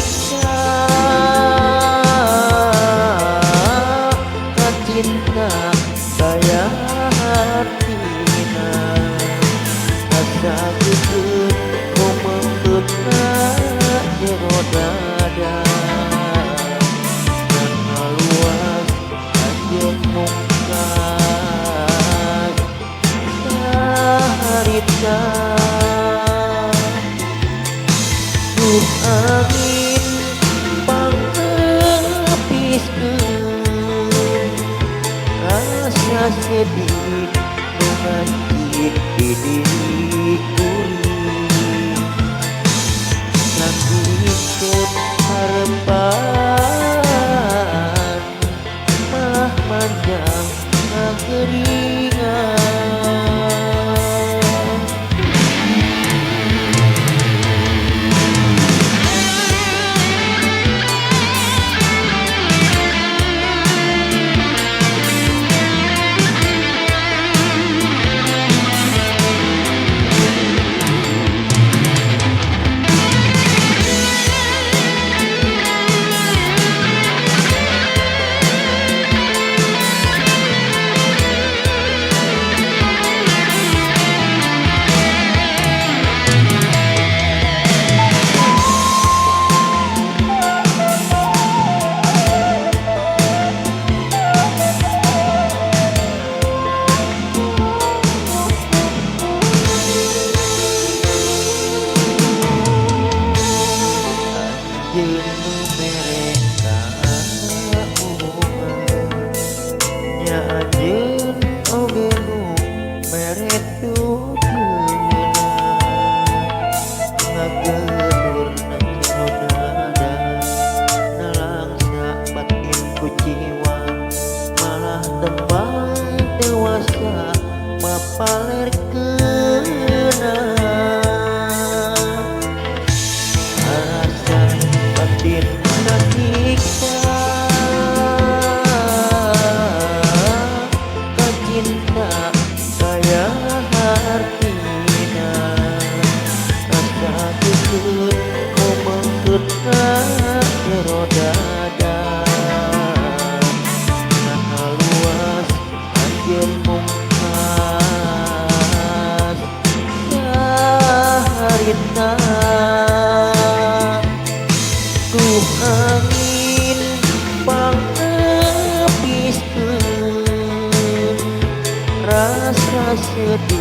nyiksa cinta saya hatina asa geus ku menggeutna jero dada dan luas anjeun mungkas saharita duh angin pangepiskeun rasa sedih mengancik di diriku sakit harapan malah panjang ngageringan anjeun oge nu mere dukeuna ngageulur nang dada nalangsa batin ku jiwa malah tembang dewasa mapalerkeuna rasa batin nyiksa cinta saya hatina rasa geus ku menggeutna jero dada nah luas anjeun mungkas saharita duh angin pangepiskeun rasa sedih